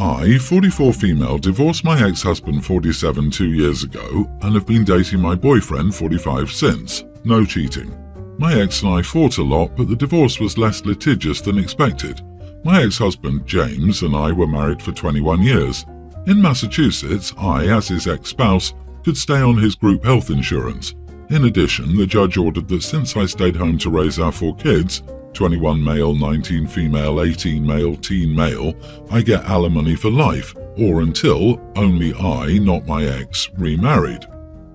I, 44 female, divorced my ex-husband 47 2 years ago and have been dating my boyfriend 45 since. No cheating. My ex and I fought a lot, but the divorce was less litigious than expected. My ex-husband, James, and I were married for 21 years. In Massachusetts, I, as his ex-spouse, could stay on his group health insurance. In addition, the judge ordered that since I stayed home to raise our 4 kids, 21 male, 19 female, 18 male, teen male, I get alimony for life, or until only I, not my ex, remarried.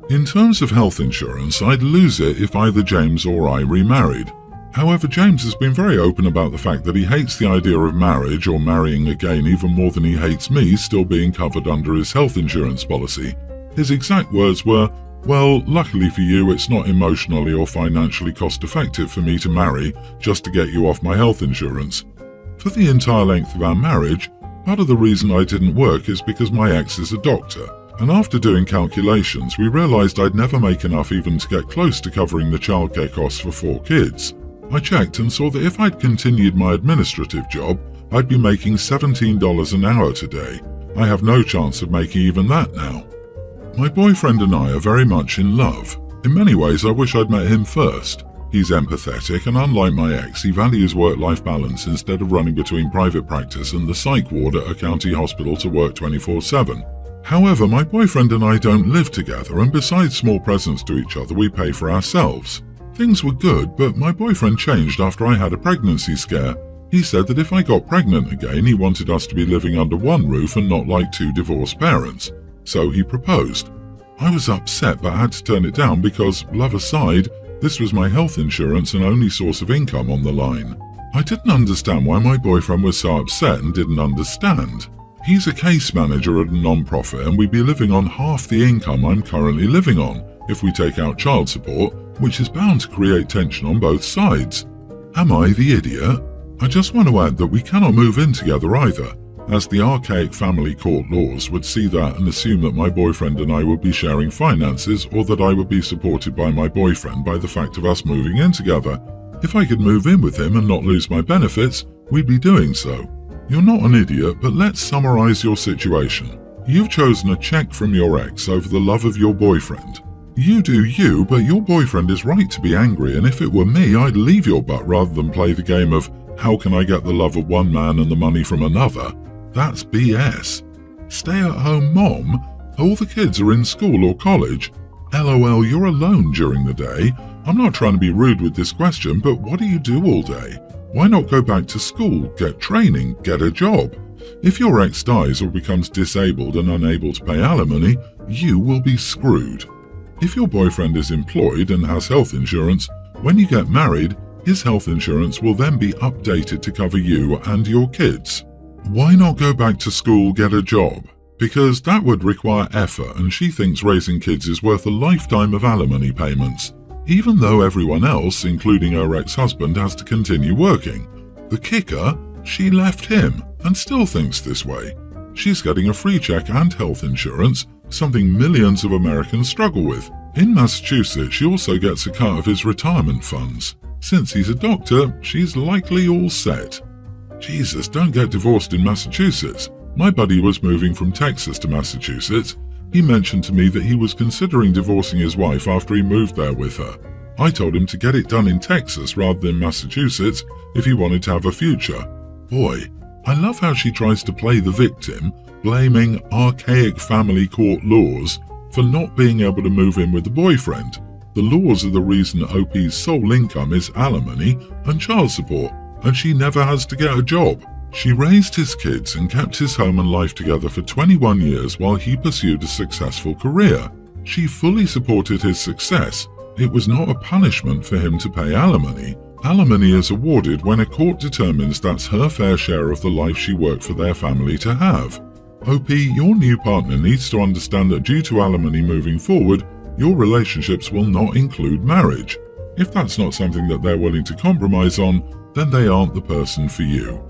In terms of health insurance, I'd lose it if either James or I remarried. However, James has been very open about the fact that he hates the idea of marriage or marrying again even more than he hates me still being covered under his health insurance policy. His exact words were, "Well, luckily for you, it's not emotionally or financially cost-effective for me to marry just to get you off my health insurance." For the entire length of our marriage, part of the reason I didn't work is because my ex is a doctor, and after doing calculations, we realized I'd never make enough even to get close to covering the childcare costs for 4 kids. I checked and saw that if I'd continued my administrative job, I'd be making $17 an hour today. I have no chance of making even that now. My boyfriend and I are very much in love. In many ways, I wish I'd met him first. He's empathetic, and unlike my ex, he values work-life balance instead of running between private practice and the psych ward at a county hospital to work 24/7. However, my boyfriend and I don't live together, and besides small presents to each other, we pay for ourselves. Things were good, but my boyfriend changed after I had a pregnancy scare. He said that if I got pregnant again, he wanted us to be living under one roof and not like 2 divorced parents. So he proposed. I was upset but had to turn it down because, love aside, this was my health insurance and only source of income on the line. I didn't understand why my boyfriend was so upset and didn't understand. He's a case manager at a non-profit and we'd be living on half the income I'm currently living on if we take out child support, which is bound to create tension on both sides. Am I the idiot? I just want to add that we cannot move in together either, as the archaic family court laws would see that and assume that my boyfriend and I would be sharing finances or that I would be supported by my boyfriend by the fact of us moving in together. If I could move in with him and not lose my benefits, we'd be doing so. You're not an idiot, but let's summarize your situation. You've chosen a check from your ex over the love of your boyfriend. You do you, but your boyfriend is right to be angry, and if it were me, I'd leave your butt rather than play the game of how can I get the love of one man and the money from another. That's BS. Stay-at-home mom? All the kids are in school or college. LOL, you're alone during the day. I'm not trying to be rude with this question, but what do you do all day? Why not go back to school, get training, get a job? If your ex dies or becomes disabled and unable to pay alimony, you will be screwed. If your boyfriend is employed and has health insurance, when you get married, his health insurance will then be updated to cover you and your kids. Why not go back to school, get a job? Because that would require effort, and she thinks raising kids is worth a lifetime of alimony payments, even though everyone else, including her ex-husband, has to continue working. The kicker? She left him and still thinks this way. She's getting a free check and health insurance, something millions of Americans struggle with. In Massachusetts, she also gets a cut of his retirement funds. Since he's a doctor, she's likely all set. Jesus, don't get divorced in Massachusetts. My buddy was moving from Texas to Massachusetts. He mentioned to me that he was considering divorcing his wife after he moved there with her. I told him to get it done in Texas rather than Massachusetts if he wanted to have a future. Boy, I love how she tries to play the victim, blaming archaic family court laws for not being able to move in with the boyfriend. The laws are the reason OP's sole income is alimony and child support, and she never has to get a job. She raised his kids and kept his home and life together for 21 years while he pursued a successful career. She fully supported his success. It was not a punishment for him to pay alimony. Alimony is awarded when a court determines that's her fair share of the life she worked for their family to have. OP, your new partner needs to understand that due to alimony moving forward, your relationships will not include marriage. If that's not something that they're willing to compromise on, then they aren't the person for you.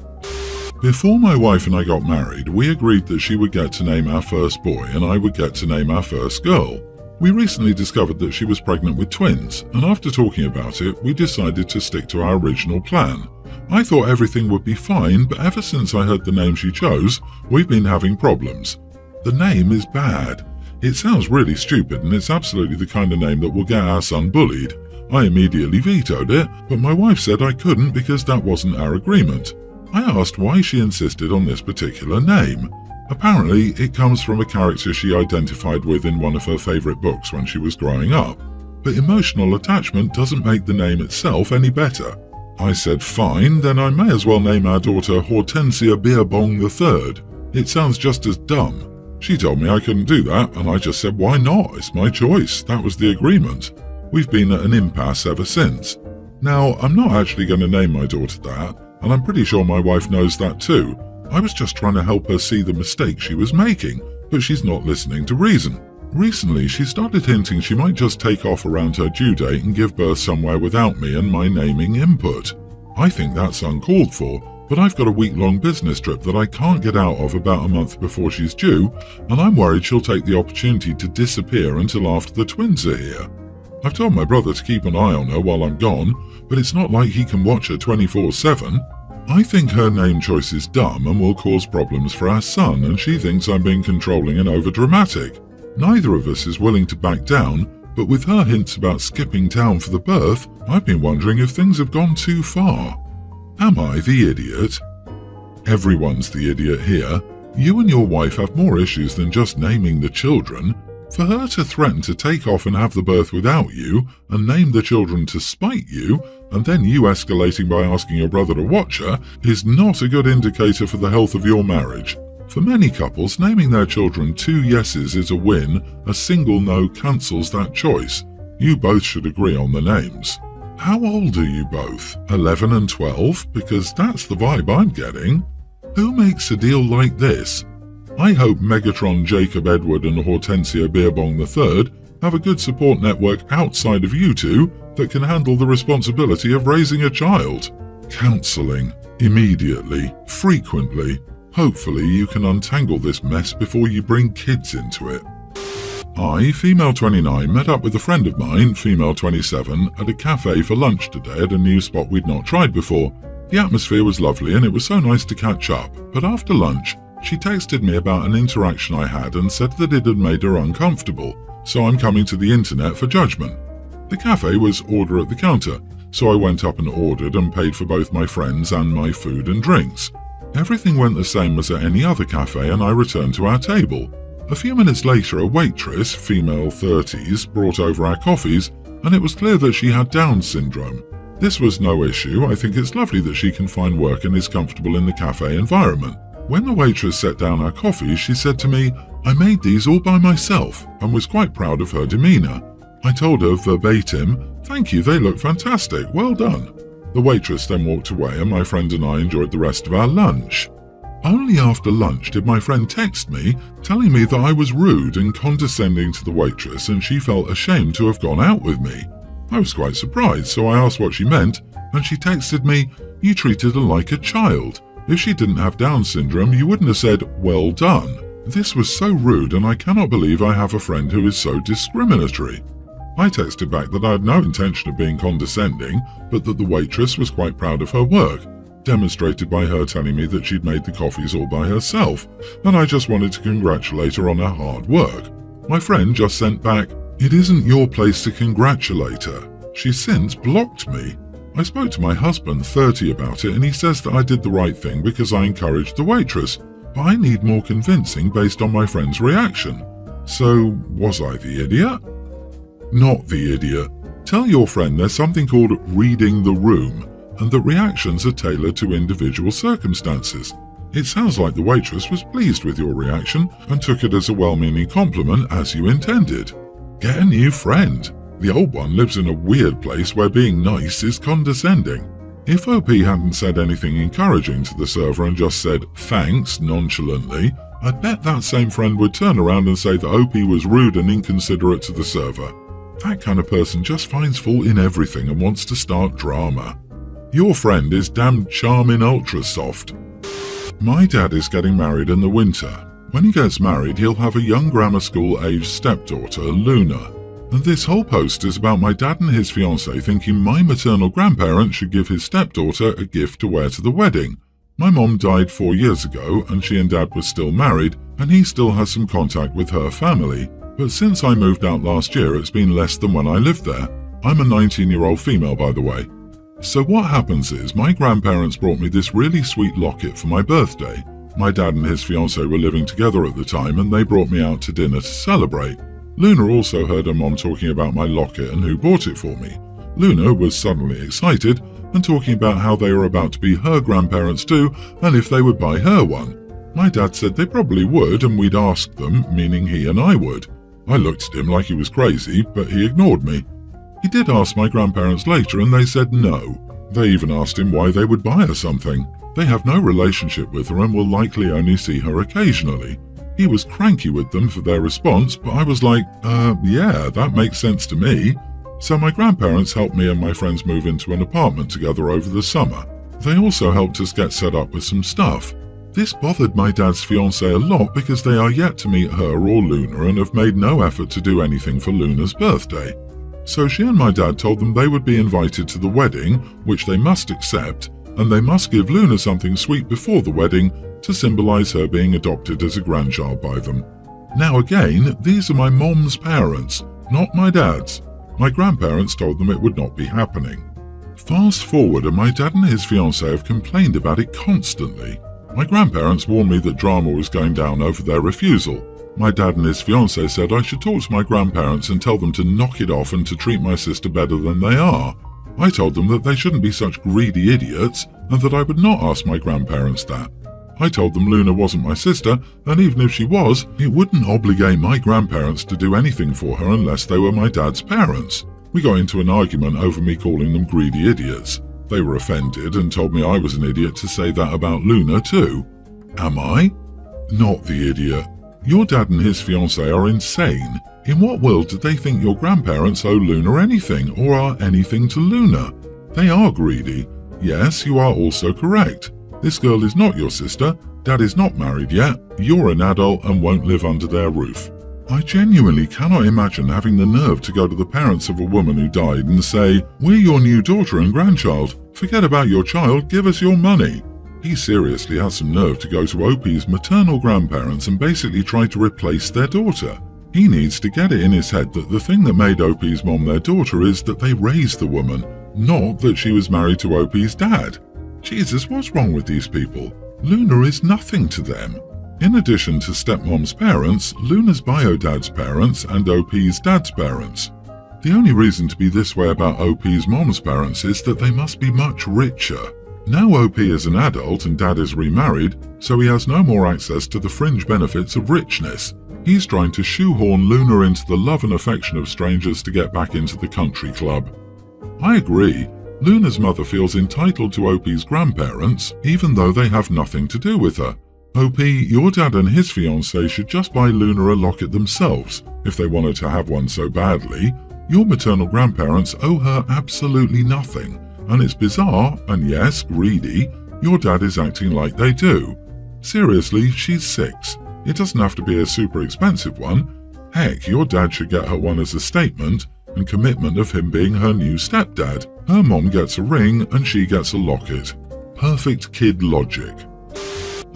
Before my wife and I got married, we agreed that she would get to name our first boy and I would get to name our first girl. We recently discovered that she was pregnant with twins, and after talking about it, we decided to stick to our original plan. I thought everything would be fine, but ever since I heard the name she chose, we've been having problems. The name is bad. It sounds really stupid, and it's absolutely the kind of name that will get our son bullied. I immediately vetoed it, but my wife said I couldn't because that wasn't our agreement. I asked why she insisted on this particular name. Apparently, it comes from a character she identified with in one of her favourite books when she was growing up. But emotional attachment doesn't make the name itself any better. I said fine, then I may as well name our daughter Hortensia Beerbong III. It sounds just as dumb. She told me I couldn't do that, and I just said why not, it's my choice, that was the agreement. We've been at an impasse ever since. Now, I'm not actually going to name my daughter that, and I'm pretty sure my wife knows that too. I was just trying to help her see the mistake she was making, but she's not listening to reason. Recently, she started hinting she might just take off around her due date and give birth somewhere without me and my naming input. I think that's uncalled for, but I've got a week-long business trip that I can't get out of about a month before she's due, and I'm worried she'll take the opportunity to disappear until after the twins are here. I've told my brother to keep an eye on her while I'm gone, but it's not like he can watch her 24/7. I think her name choice is dumb and will cause problems for our son, and she thinks I'm being controlling and overdramatic. Neither of us is willing to back down, but with her hints about skipping town for the birth, I've been wondering if things have gone too far. Am I the idiot? Everyone's the idiot here. You and your wife have more issues than just naming the children. For her to threaten to take off and have the birth without you, and name the children to spite you, and then you escalating by asking your brother to watch her, is not a good indicator for the health of your marriage. For many couples, naming their children 2 yeses is a win, a single no cancels that choice. You both should agree on the names. How old are you both? 11 and 12? Because that's the vibe I'm getting. Who makes a deal like this? I hope Megatron Jacob Edward and Hortensia Beerbong III have a good support network outside of you two that can handle the responsibility of raising a child. Counselling. Immediately. Frequently. Hopefully you can untangle this mess before you bring kids into it. I, female 29, met up with a friend of mine, female 27, at a cafe for lunch today at a new spot we'd not tried before. The atmosphere was lovely and it was so nice to catch up, but after lunch, she texted me about an interaction I had and said that it had made her uncomfortable, so I'm coming to the internet for judgment. The cafe was order at the counter, so I went up and ordered and paid for both my friends and my food and drinks. Everything went the same as at any other cafe and I returned to our table. A few minutes later, a waitress, female 30s, brought over our coffees, and it was clear that she had Down syndrome. This was no issue. I think it's lovely that she can find work and is comfortable in the cafe environment. When the waitress set down our coffees, she said to me, "I made these all by myself," and was quite proud of her demeanour. I told her verbatim, "Thank you, they look fantastic, well done." The waitress then walked away and my friend and I enjoyed the rest of our lunch. Only after lunch did my friend text me, telling me that I was rude and condescending to the waitress and she felt ashamed to have gone out with me. I was quite surprised, so I asked what she meant, and she texted me, "You treated her like a child. If she didn't have Down syndrome, you wouldn't have said, 'well done.'" This was so rude and I cannot believe I have a friend who is so discriminatory. I texted back that I had no intention of being condescending, but that the waitress was quite proud of her work, demonstrated by her telling me that she'd made the coffees all by herself, and I just wanted to congratulate her on her hard work. My friend just sent back, "It isn't your place to congratulate her." She's since blocked me. I spoke to my husband, 30, about it, and he says that I did the right thing because I encouraged the waitress, but I need more convincing based on my friend's reaction. So, was I the idiot? Not the idiot. Tell your friend there's something called reading the room, and that reactions are tailored to individual circumstances. It sounds like the waitress was pleased with your reaction and took it as a well-meaning compliment as you intended. Get a new friend. The old one lives in a weird place where being nice is condescending. If OP hadn't said anything encouraging to the server and just said thanks nonchalantly, I bet that same friend would turn around and say that OP was rude and inconsiderate to the server. That kind of person just finds fault in everything and wants to start drama. Your friend is damn charming ultra soft. My dad is getting married in the winter. When he gets married, he'll have a young grammar school aged stepdaughter, Luna. And this whole post is about my dad and his fiancée thinking my maternal grandparents should give his stepdaughter a gift to wear to the wedding. My mom died 4 years ago and she and dad were still married, and he still has some contact with her family. But since I moved out last year, it's been less than when I lived there. I'm a 19-year-old female, by the way. So what happens is my grandparents brought me this really sweet locket for my birthday. My dad and his fiancée were living together at the time and they brought me out to dinner to celebrate. Luna also heard her mom talking about my locket and who bought it for me. Luna was suddenly excited and talking about how they were about to be her grandparents too and if they would buy her one. My dad said they probably would and we'd ask them, meaning he and I would. I looked at him like he was crazy, but he ignored me. He did ask my grandparents later and they said no. They even asked him why they would buy her something. They have no relationship with her and will likely only see her occasionally. He was cranky with them for their response, but I was like, yeah, that makes sense to me. So my grandparents helped me and my friends move into an apartment together over the summer. They also helped us get set up with some stuff. This bothered my dad's fiancée a lot because they are yet to meet her or Luna and have made no effort to do anything for Luna's birthday. So she and my dad told them they would be invited to the wedding, which they must accept, and they must give Luna something sweet before the wedding to symbolize her being adopted as a grandchild by them. Now again, these are my mom's parents, not my dad's. My grandparents told them it would not be happening. Fast forward and my dad and his fiancée have complained about it constantly. My grandparents warned me that drama was going down over their refusal. My dad and his fiancée said I should talk to my grandparents and tell them to knock it off and to treat my sister better than they are. I told them that they shouldn't be such greedy idiots and that I would not ask my grandparents that. I told them Luna wasn't my sister, and even if she was, it wouldn't obligate my grandparents to do anything for her unless they were my dad's parents. We got into an argument over me calling them greedy idiots. They were offended and told me I was an idiot to say that about Luna too. Am I? Not the idiot. Your dad and his fiancée are insane. In what world did they think your grandparents owe Luna anything or are anything to Luna? They are greedy. Yes, you are also correct. This girl is not your sister, dad is not married yet, you're an adult and won't live under their roof. I genuinely cannot imagine having the nerve to go to the parents of a woman who died and say, we're your new daughter and grandchild, forget about your child, give us your money. He seriously has some nerve to go to OP's maternal grandparents and basically try to replace their daughter. He needs to get it in his head that the thing that made OP's mom their daughter is that they raised the woman, not that she was married to OP's dad. Jesus, what's wrong with these people? Luna is nothing to them. In addition to stepmom's parents, Luna's bio-dad's parents and OP's dad's parents. The only reason to be this way about OP's mom's parents is that they must be much richer. Now OP is an adult and dad is remarried, so he has no more access to the fringe benefits of richness. He's trying to shoehorn Luna into the love and affection of strangers to get back into the country club. I agree. Luna's mother feels entitled to OP's grandparents, even though they have nothing to do with her. OP, your dad and his fiancée should just buy Luna a locket themselves, if they wanted to have one so badly. Your maternal grandparents owe her absolutely nothing, and it's bizarre, and yes, greedy, your dad is acting like they do. Seriously, she's 6. It doesn't have to be a super expensive one. Heck, your dad should get her one as a statement and commitment of him being her new stepdad. Her mom gets a ring and she gets a locket. Perfect kid logic.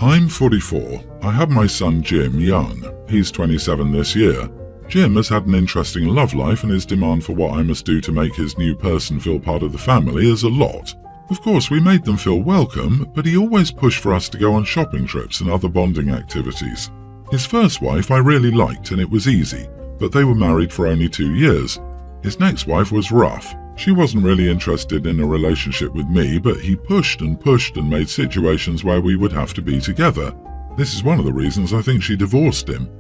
I'm 44. I have my son Jim young. He's 27 this year. Jim has had an interesting love life and his demand for what I must do to make his new person feel part of the family is a lot. Of course, we made them feel welcome, but he always pushed for us to go on shopping trips and other bonding activities. His first wife I really liked and it was easy, but they were married for only 2 years. His next wife was rough. She wasn't really interested in a relationship with me, but he pushed and made situations where we would have to be together. This is one of the reasons I think she divorced him.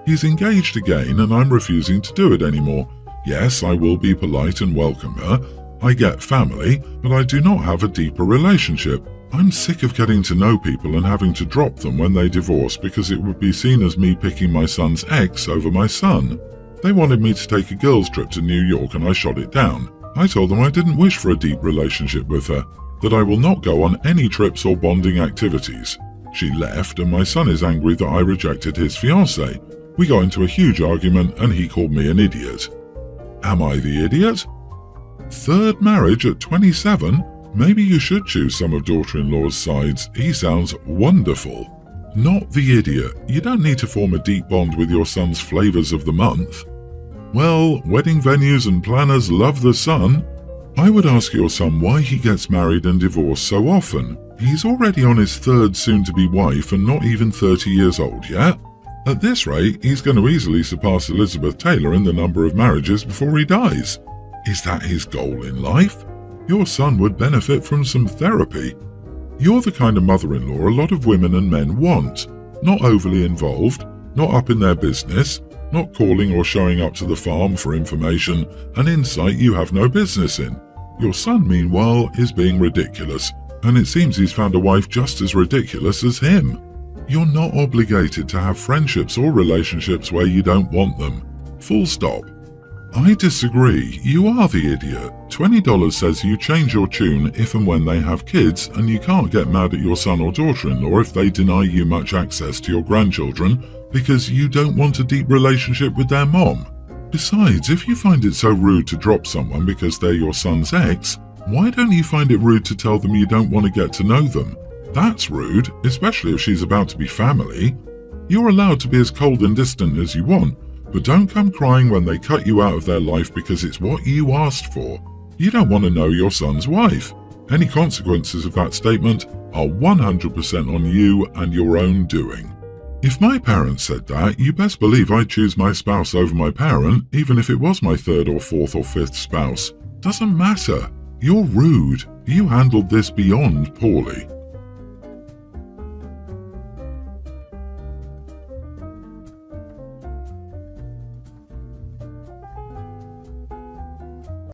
He's engaged again and I'm refusing to do it anymore. Yes, I will be polite and welcome her. I get family, but I do not have a deeper relationship. I'm sick of getting to know people and having to drop them when they divorce because it would be seen as me picking my son's ex over my son. They wanted me to take a girls' trip to New York and I shot it down. I told them I didn't wish for a deep relationship with her, that I will not go on any trips or bonding activities. She left and my son is angry that I rejected his fiancée. We got into a huge argument and he called me an idiot. Am I the idiot? Third marriage at 27? Maybe you should choose some of daughter-in-law's sides. He sounds wonderful. Not the idiot. You don't need to form a deep bond with your son's flavors of the month. Well, wedding venues and planners love the son. I would ask your son why he gets married and divorced so often. He's already on his third soon-to-be wife and not even 30 years old yet. At this rate, he's going to easily surpass Elizabeth Taylor in the number of marriages before he dies. Is that his goal in life? Your son would benefit from some therapy. You're the kind of mother-in-law a lot of women and men want. Not overly involved, not up in their business, not calling or showing up to the farm for information and insight you have no business in. Your son, meanwhile, is being ridiculous, and it seems he's found a wife just as ridiculous as him. You're not obligated to have friendships or relationships where you don't want them. Full stop. I disagree. You are the idiot. $20 says you change your tune if and when they have kids, and you can't get mad at your son or daughter-in-law if they deny you much access to your grandchildren because you don't want a deep relationship with their mom. Besides, if you find it so rude to drop someone because they're your son's ex, why don't you find it rude to tell them you don't want to get to know them? That's rude, especially if she's about to be family. You're allowed to be as cold and distant as you want, but don't come crying when they cut you out of their life because it's what you asked for. You don't want to know your son's wife. Any consequences of that statement are 100% on you and your own doing. If my parents said that, you best believe I'd choose my spouse over my parent, even if it was my third or fourth or fifth spouse. Doesn't matter. You're rude. You handled this beyond poorly.